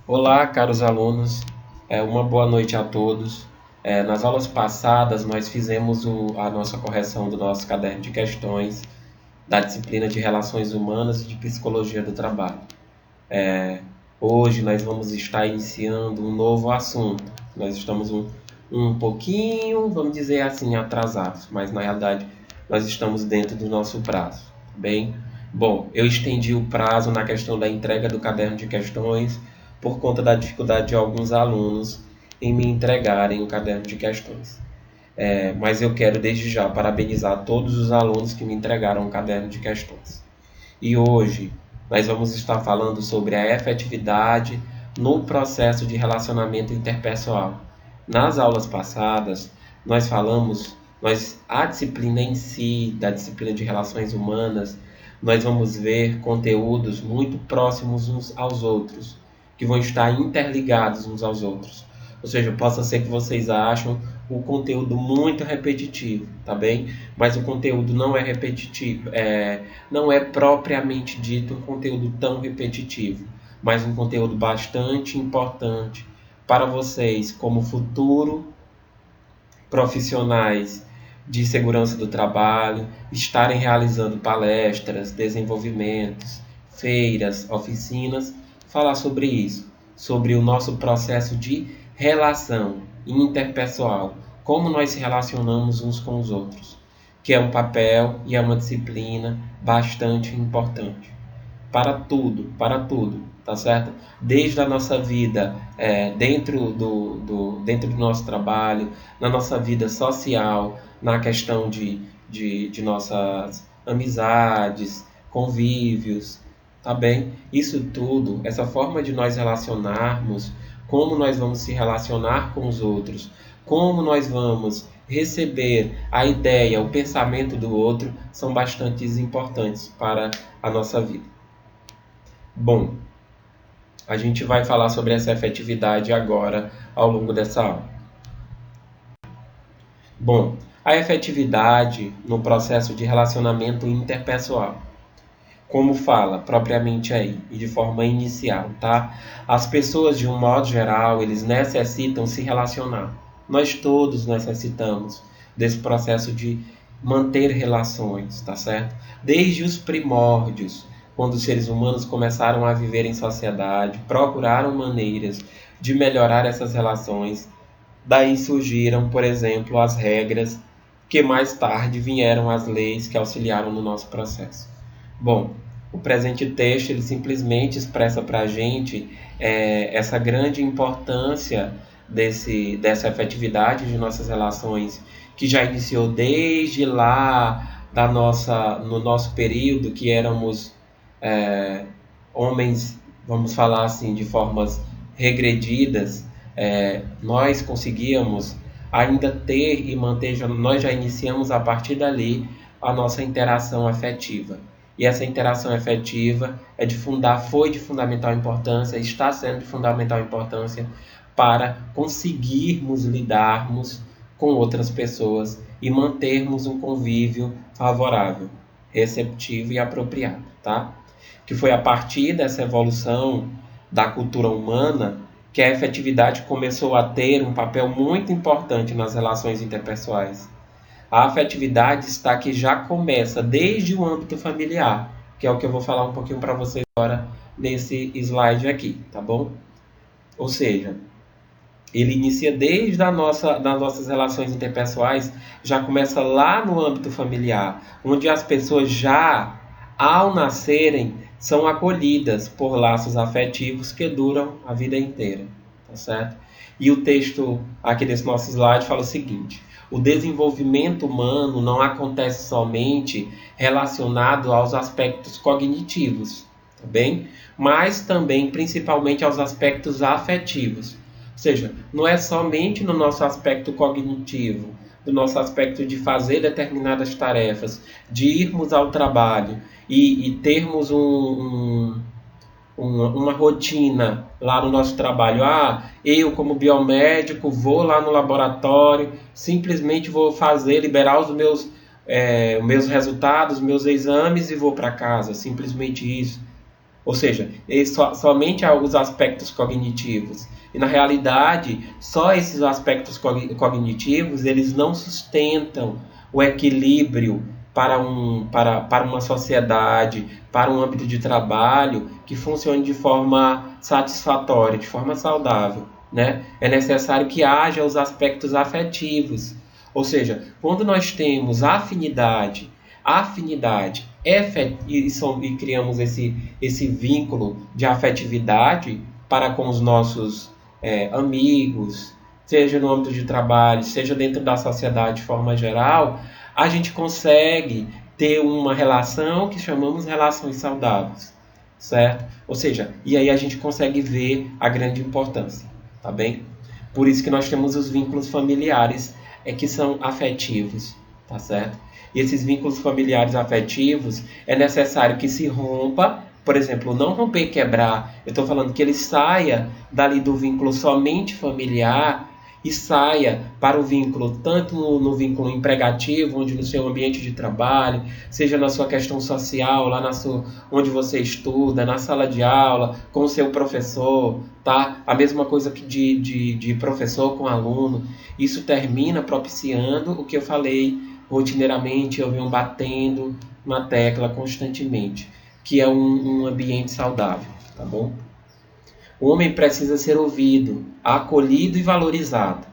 Olá, caros alunos, uma boa noite a todos. Nas aulas passadas, nós fizemos a nossa correção do nosso caderno de questões da disciplina de Relações Humanas e de Psicologia do Trabalho. Hoje nós vamos estar iniciando um novo assunto. Nós estamos um pouquinho, vamos dizer assim, atrasados, mas na realidade nós estamos dentro do nosso prazo, tá bem? Bom, eu estendi o prazo na questão da entrega do caderno de questões por conta da dificuldade de alguns alunos em me entregarem o caderno de questões. Mas eu quero desde já parabenizar todos os alunos que me entregaram o caderno de questões. E hoje nós vamos estar falando sobre a efetividade no processo de relacionamento interpessoal. Nas aulas passadas, a disciplina em si, da disciplina de relações humanas, nós vamos ver conteúdos muito próximos uns aos outros, que vão estar interligados uns aos outros. Ou seja, possa ser que vocês acham o conteúdo muito repetitivo, tá bem? Mas o conteúdo não é repetitivo, não é propriamente dito um conteúdo tão repetitivo, mas um conteúdo bastante importante para vocês como futuro profissionais de segurança do trabalho, estarem realizando palestras, desenvolvimentos, feiras, oficinas, falar sobre isso, sobre o nosso processo de relação interpessoal, como nós se relacionamos uns com os outros, que é um papel e é uma disciplina bastante importante para tudo, tá certo? Desde a nossa vida dentro do nosso trabalho, na nossa vida social, na questão de nossas amizades, convívios, tá bem? Isso tudo, essa forma de nós relacionarmos, como nós vamos se relacionar com os outros, como nós vamos receber a ideia, o pensamento do outro, são bastante importantes para a nossa vida. Bom, a gente vai falar sobre essa efetividade agora ao longo dessa aula. Bom, a efetividade no processo de relacionamento interpessoal. Como fala propriamente aí e de forma inicial, tá? As pessoas de um modo geral, eles necessitam se relacionar. Nós todos necessitamos desse processo de manter relações, tá certo? Desde os primórdios, quando os seres humanos começaram a viver em sociedade, procuraram maneiras de melhorar essas relações. Daí surgiram, por exemplo, as regras, que mais tarde vieram as leis que auxiliaram no nosso processo. Bom, o presente texto ele simplesmente expressa para a gente essa grande importância dessa efetividade de nossas relações, que já iniciou desde lá no nosso período, que éramos homens, vamos falar assim, de formas regredidas. Nós conseguíamos ainda ter e manter, nós já iniciamos a partir dali a nossa interação afetiva. E essa interação efetiva foi de fundamental importância, está sendo de fundamental importância para conseguirmos lidarmos com outras pessoas e mantermos um convívio favorável, receptivo e apropriado, tá? Que foi a partir dessa evolução da cultura humana que a efetividade começou a ter um papel muito importante nas relações interpessoais. A afetividade está que já começa desde o âmbito familiar, que é o que eu vou falar um pouquinho para vocês agora nesse slide aqui, tá bom? Ou seja, ele inicia desde das nossas relações interpessoais, já começa lá no âmbito familiar, onde as pessoas já, ao nascerem, são acolhidas por laços afetivos que duram a vida inteira, tá certo? E o texto aqui desse nosso slide fala o seguinte: o desenvolvimento humano não acontece somente relacionado aos aspectos cognitivos, tá bem? Mas também, principalmente, aos aspectos afetivos. Ou seja, não é somente no nosso aspecto cognitivo, do nosso aspecto de fazer determinadas tarefas, de irmos ao trabalho e termos uma rotina lá no nosso trabalho. Eu como biomédico vou lá no laboratório, simplesmente vou liberar os meus resultados, meus exames e vou para casa, simplesmente isso. Ou seja, somente os aspectos cognitivos. E na realidade, só esses aspectos cognitivos, eles não sustentam o equilíbrio para uma sociedade, para um âmbito de trabalho que funcione de forma satisfatória, de forma saudável, né? É necessário que haja os aspectos afetivos. Ou seja, quando nós temos afinidade e criamos esse vínculo de afetividade para com os nossos amigos, seja no âmbito de trabalho, seja dentro da sociedade de forma geral, a gente consegue ter uma relação que chamamos relações saudáveis, certo? Ou seja, e aí a gente consegue ver a grande importância, tá bem? Por isso que nós temos os vínculos familiares, que são afetivos, tá certo? E esses vínculos familiares afetivos é necessário que se rompa, por exemplo, não romper e quebrar. Eu estou falando que ele saia dali do vínculo somente familiar e saia para o vínculo, tanto no vínculo empregativo, onde no seu ambiente de trabalho, seja na sua questão social, lá onde você estuda, na sala de aula, com o seu professor, tá? A mesma coisa que de professor com aluno. Isso termina propiciando o que eu falei rotineiramente, eu venho batendo na tecla constantemente, que é um ambiente saudável, tá bom? O homem precisa ser ouvido, acolhido e valorizado.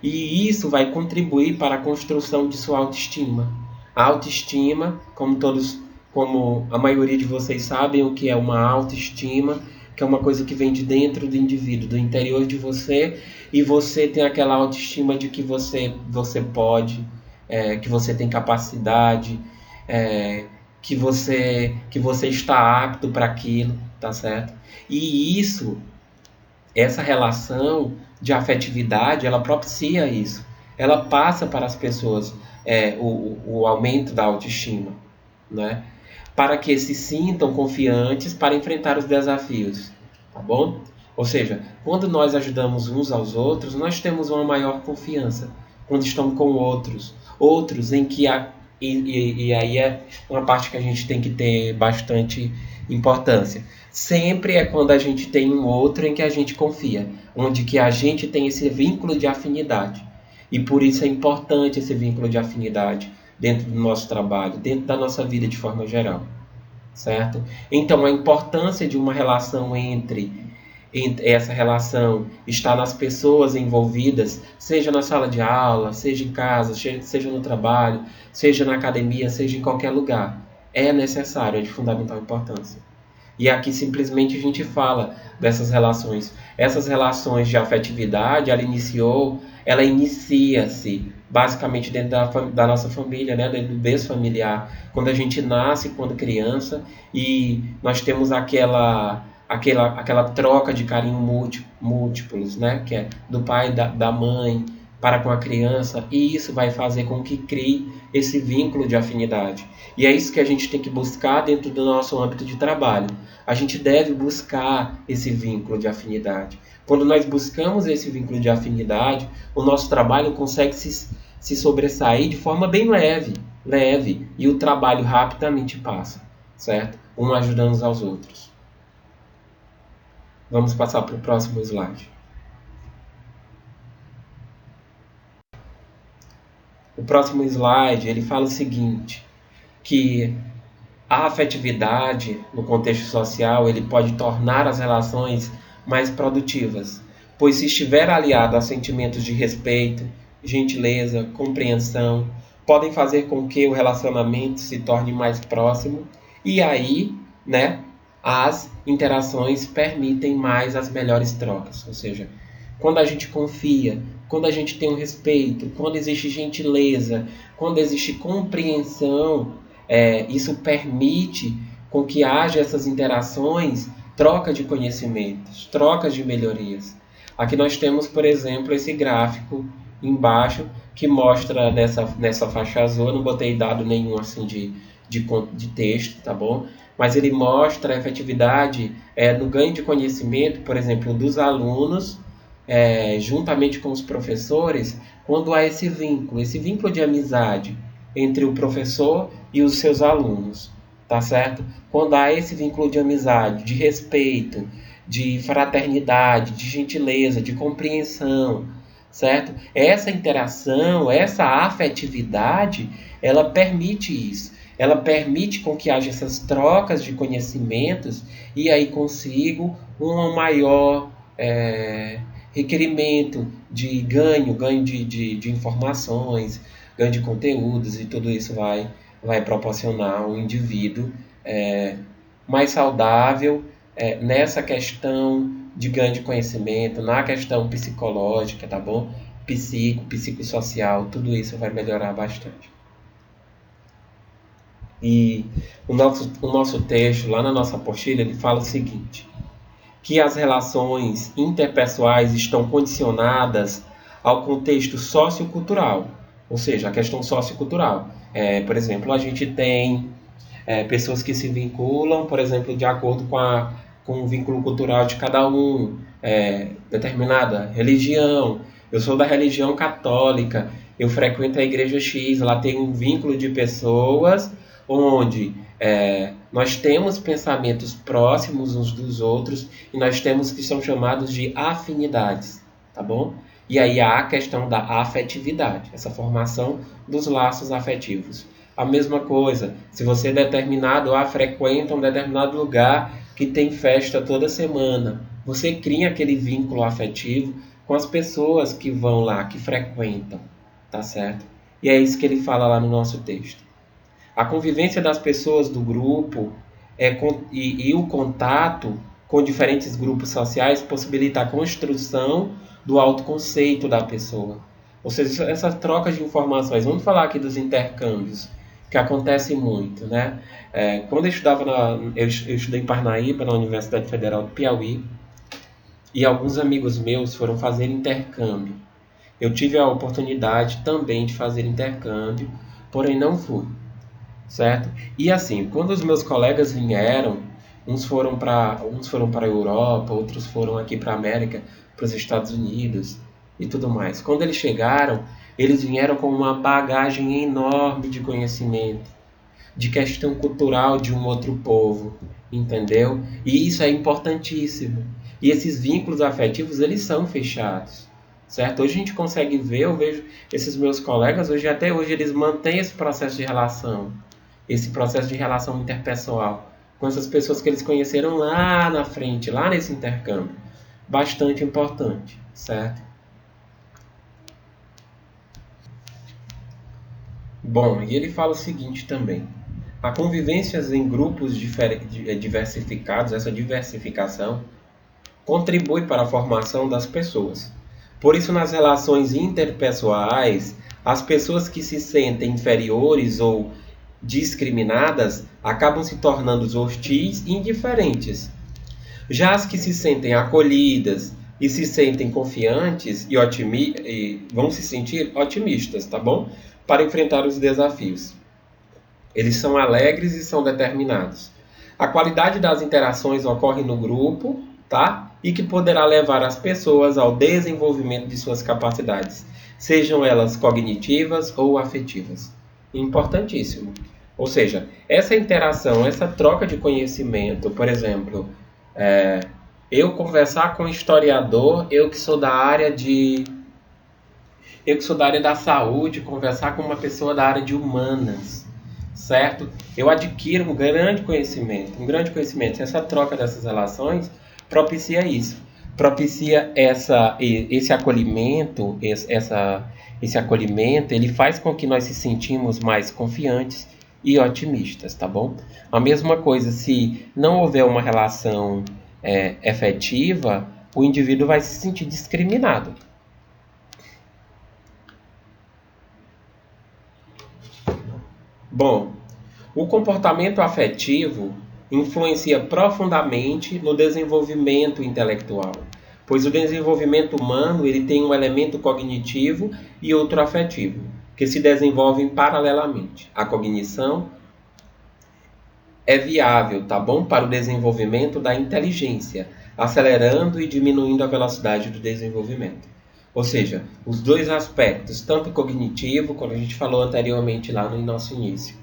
E isso vai contribuir para a construção de sua autoestima. A autoestima, como a maioria de vocês sabem o que é uma autoestima, que é uma coisa que vem de dentro do indivíduo, do interior de você, e você tem aquela autoestima de que você pode, que você tem capacidade, que você está apto para aquilo, tá certo? E essa relação de afetividade, ela propicia isso. Ela passa para as pessoas o aumento da autoestima, né? Para que se sintam confiantes para enfrentar os desafios, tá bom? Ou seja, quando nós ajudamos uns aos outros, nós temos uma maior confiança quando estamos com outros em que e aí é uma parte que a gente tem que ter bastante importância. Sempre é quando a gente tem um outro em que a gente confia, onde que a gente tem esse vínculo de afinidade. E por isso é importante esse vínculo de afinidade dentro do nosso trabalho, dentro da nossa vida de forma geral, certo? Então a importância de uma relação entre essa relação está nas pessoas envolvidas, seja na sala de aula, seja em casa, seja no trabalho, seja na academia, seja em qualquer lugar. É necessário, é de fundamental importância. E aqui simplesmente a gente fala dessas relações. Essas relações de afetividade, ela inicia-se basicamente dentro da nossa família, né? Dentro do berço familiar. Quando a gente nasce, quando criança, e nós temos aquela troca de carinho múltiplos, né? Que é do pai, da mãe, para com a criança, e isso vai fazer com que crie esse vínculo de afinidade. E é isso que a gente tem que buscar dentro do nosso âmbito de trabalho. A gente deve buscar esse vínculo de afinidade. Quando nós buscamos esse vínculo de afinidade, o nosso trabalho consegue se sobressair de forma bem leve, e o trabalho rapidamente passa, certo? Um ajudando uns aos outros. Vamos passar para o próximo slide. O próximo slide, ele fala o seguinte, que a afetividade no contexto social, ele pode tornar as relações mais produtivas, pois se estiver aliado a sentimentos de respeito, gentileza, compreensão, podem fazer com que o relacionamento se torne mais próximo e aí, né, as interações permitem mais as melhores trocas, ou seja, quando a gente confia, quando a gente tem um respeito, quando existe gentileza, quando existe compreensão, isso permite com que haja essas interações, troca de conhecimentos, trocas de melhorias. Aqui nós temos, por exemplo, esse gráfico embaixo que mostra nessa faixa azul, eu não botei dado nenhum assim de texto, tá bom? Mas ele mostra a efetividade no ganho de conhecimento, por exemplo, dos alunos, juntamente com os professores, quando há esse vínculo de amizade entre o professor e os seus alunos. tá certo? Quando há esse vínculo de amizade, de respeito, de fraternidade, de gentileza, de compreensão, certo? Essa interação, essa afetividade, ela permite isso. Ela permite com que haja essas trocas de conhecimentos e aí consigo um maior requerimento de ganho de informações, ganho de conteúdos, e tudo isso vai proporcionar um indivíduo mais saudável nessa questão de ganho de conhecimento, na questão psicológica, tá bom? Psicossocial, tudo isso vai melhorar bastante. E o nosso texto, lá na nossa apostila, ele fala o seguinte, que as relações interpessoais estão condicionadas ao contexto sociocultural, ou seja, a questão sociocultural. Por exemplo, a gente tem pessoas que se vinculam, por exemplo, de acordo com o vínculo cultural de cada um, determinada religião. Eu sou da religião católica, eu frequento a igreja X, lá tem um vínculo de pessoas onde nós temos pensamentos próximos uns dos outros e nós temos que são chamados de afinidades, tá bom? E aí há a questão da afetividade, essa formação dos laços afetivos. A mesma coisa, se você frequenta um determinado lugar que tem festa toda semana, você cria aquele vínculo afetivo com as pessoas que vão lá, que frequentam, tá certo? E é isso que ele fala lá no nosso texto. A convivência das pessoas do grupo e o contato com diferentes grupos sociais possibilita a construção do autoconceito da pessoa. Ou seja, essas trocas de informações, vamos falar aqui dos intercâmbios, que acontece muito, né? Quando eu estudei em Parnaíba, na Universidade Federal do Piauí, e alguns amigos meus foram fazer intercâmbio. Eu tive a oportunidade também de fazer intercâmbio, porém não fui. Certo? E assim, quando os meus colegas vieram, uns foram para a Europa, outros foram aqui para a América, para os Estados Unidos e tudo mais. Quando eles chegaram, eles vieram com uma bagagem enorme de conhecimento, de questão cultural de um outro povo, entendeu? E isso é importantíssimo. E esses vínculos afetivos, eles são fechados, certo? Hoje a gente consegue ver, eu vejo esses meus colegas, até hoje eles mantêm esse processo de relação, esse processo de relação interpessoal com essas pessoas que eles conheceram lá na frente, lá nesse intercâmbio. Bastante importante, certo? Bom, e ele fala o seguinte também. A convivência em grupos diversificados, essa diversificação, contribui para a formação das pessoas. Por isso, nas relações interpessoais, as pessoas que se sentem inferiores ou discriminadas acabam se tornando hostis e indiferentes. Já as que se sentem acolhidas e se sentem confiantes e vão se sentir otimistas, tá bom? Para enfrentar os desafios. Eles são alegres e são determinados. A qualidade das interações ocorre no grupo, tá? E que poderá levar as pessoas ao desenvolvimento de suas capacidades, sejam elas cognitivas ou afetivas. Importantíssimo. Ou seja, essa interação, essa troca de conhecimento, por exemplo, eu conversar com um historiador, eu que sou da área da saúde, conversar com uma pessoa da área de humanas, certo? Eu adquiro um grande conhecimento. Essa troca dessas relações propicia isso. Propicia esse acolhimento, esse acolhimento, ele faz com que nós se sentimos mais confiantes e otimistas, tá bom? A mesma coisa, se não houver uma relação efetiva, o indivíduo vai se sentir discriminado. Bom, o comportamento afetivo influencia profundamente no desenvolvimento intelectual, pois o desenvolvimento humano ele tem um elemento cognitivo e outro afetivo, que se desenvolvem paralelamente. A cognição é viável, tá bom? Para o desenvolvimento da inteligência, acelerando e diminuindo a velocidade do desenvolvimento. Ou seja, os dois aspectos, tanto cognitivo, como a gente falou anteriormente lá no nosso início,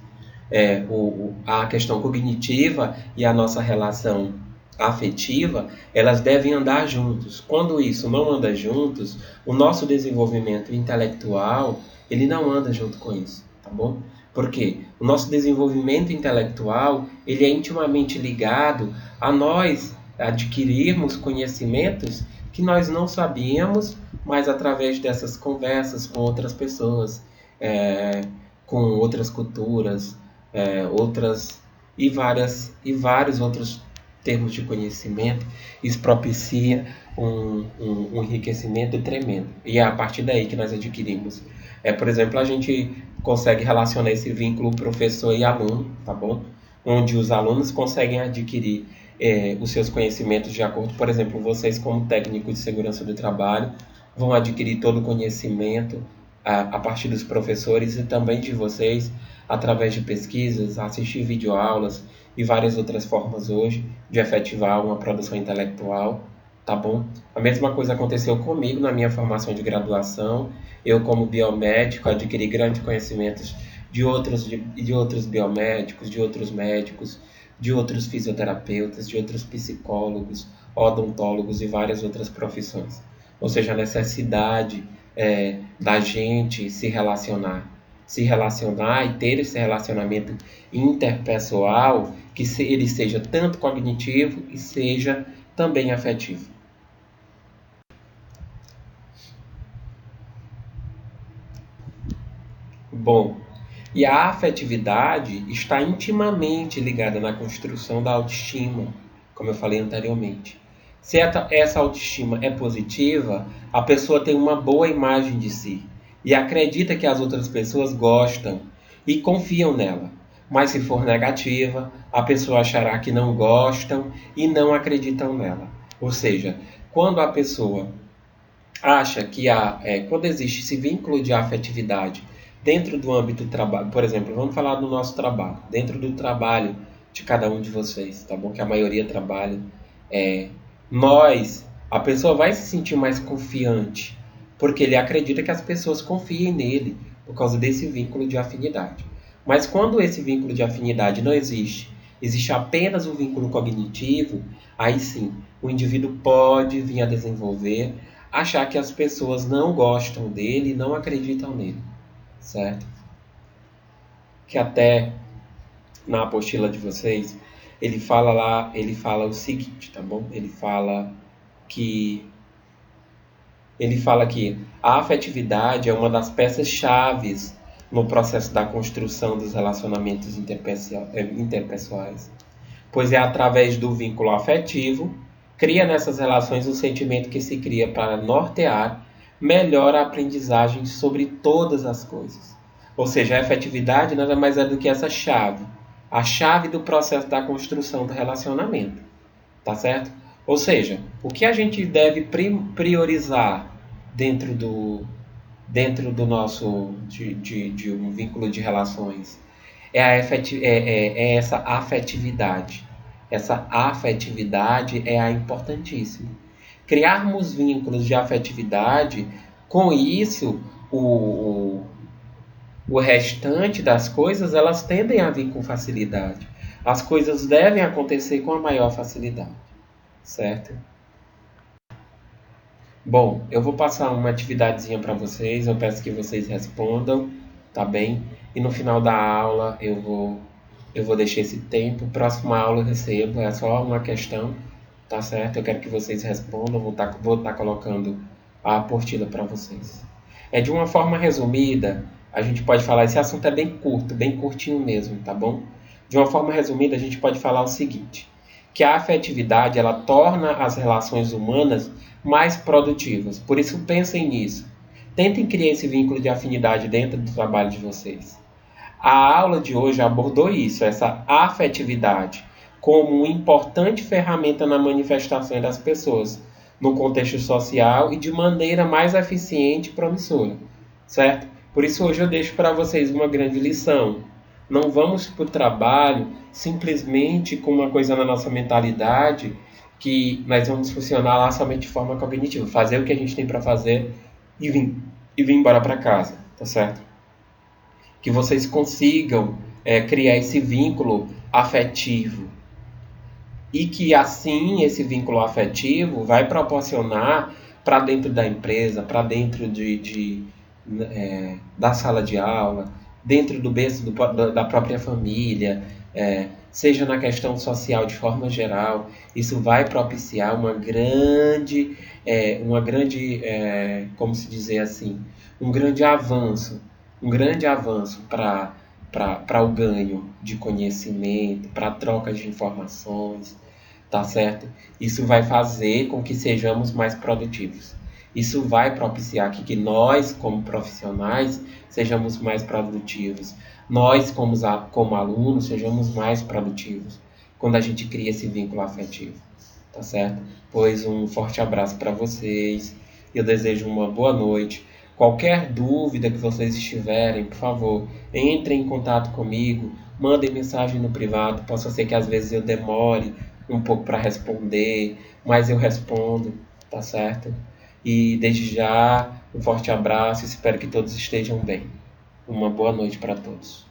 a questão cognitiva e a nossa relação afetiva, elas devem andar juntos. Quando isso não anda juntos, o nosso desenvolvimento intelectual, ele não anda junto com isso, tá bom? Porque o nosso desenvolvimento intelectual, ele é intimamente ligado a nós adquirirmos conhecimentos que nós não sabíamos, mas através dessas conversas com outras pessoas, com outras culturas, outras e vários outros termos de conhecimento, isso propicia um enriquecimento tremendo. E é a partir daí que nós adquirimos. Por exemplo, a gente consegue relacionar esse vínculo professor e aluno, tá bom? Onde os alunos conseguem adquirir os seus conhecimentos de acordo, por exemplo, vocês como técnicos de segurança do trabalho vão adquirir todo o conhecimento a partir dos professores e também de vocês através de pesquisas, assistir videoaulas e várias outras formas hoje de efetivar uma produção intelectual, tá bom? A mesma coisa aconteceu comigo na minha formação de graduação. Eu, como biomédico, adquiri grandes conhecimentos de outros biomédicos, de outros médicos, de outros fisioterapeutas, de outros psicólogos, odontólogos e várias outras profissões. Ou seja, a necessidade da gente se relacionar e ter esse relacionamento interpessoal que ele seja tanto cognitivo e seja também afetivo. Bom, e a afetividade está intimamente ligada na construção da autoestima, como eu falei anteriormente. Se essa autoestima é positiva, a pessoa tem uma boa imagem de si e acredita que as outras pessoas gostam e confiam nela. Mas se for negativa, a pessoa achará que não gostam e não acreditam nela. Ou seja, quando a pessoa acha que quando existe esse vínculo de afetividade dentro do âmbito do trabalho, por exemplo, vamos falar do nosso trabalho, dentro do trabalho de cada um de vocês, tá bom? Que a maioria trabalha, a pessoa vai se sentir mais confiante, porque ele acredita que as pessoas confiem nele por causa desse vínculo de afinidade. Mas quando esse vínculo de afinidade não existe, existe apenas o vínculo cognitivo, aí sim, o indivíduo pode vir a desenvolver, achar que as pessoas não gostam dele e não acreditam nele, certo? Que até na apostila de vocês, ele fala o seguinte, tá bom? Ele fala que a afetividade é uma das peças-chaves no processo da construção dos relacionamentos interpessoais, pois é através do vínculo afetivo, cria nessas relações um sentimento que se cria para nortear melhor a aprendizagem sobre todas as coisas. Ou seja, a afetividade nada mais é do que essa chave, a chave do processo da construção do relacionamento, tá certo? Ou seja, o que a gente deve priorizar dentro do nosso de um vínculo de relações é essa afetividade. Essa afetividade é a importantíssima. Criarmos vínculos de afetividade, com isso o restante das coisas elas tendem a vir com facilidade. As coisas devem acontecer com a maior facilidade, certo? Bom, eu vou passar uma atividadezinha para vocês, eu peço que vocês respondam, tá bem? E no final da aula eu vou deixar esse tempo, próxima aula eu recebo, é só uma questão, tá certo? Eu quero que vocês respondam, vou estar colocando a apostila para vocês. De uma forma resumida, a gente pode falar, esse assunto é bem curto, bem curtinho mesmo, tá bom? De uma forma resumida, a gente pode falar o seguinte, que a afetividade, ela torna as relações humanas mais produtivas. Por isso, pensem nisso. Tentem criar esse vínculo de afinidade dentro do trabalho de vocês. A aula de hoje abordou isso, essa afetividade, como uma importante ferramenta na manifestação das pessoas, no contexto social e de maneira mais eficiente e promissora, certo? Por isso, hoje eu deixo para vocês uma grande lição. Não vamos para o trabalho simplesmente com uma coisa na nossa mentalidade que nós vamos funcionar lá somente de forma cognitiva. Fazer o que a gente tem para fazer e vir embora para casa, tá certo? Que vocês consigam criar esse vínculo afetivo. E que assim esse vínculo afetivo vai proporcionar para dentro da empresa, para dentro da sala de aula, dentro do berço da própria família, seja na questão social de forma geral, isso vai propiciar como se dizer assim, um grande avanço para o ganho de conhecimento, para a troca de informações, tá certo? Isso vai fazer com que sejamos mais produtivos. Isso vai propiciar que nós, como profissionais, sejamos mais produtivos. Nós, como alunos, sejamos mais produtivos quando a gente cria esse vínculo afetivo, tá certo? Pois um forte abraço para vocês. Eu desejo uma boa noite. Qualquer dúvida que vocês tiverem, por favor, entrem em contato comigo, mandem mensagem no privado. Possa ser que às vezes eu demore um pouco para responder, mas eu respondo, tá certo? E desde já, um forte abraço, espero que todos estejam bem. Uma boa noite para todos.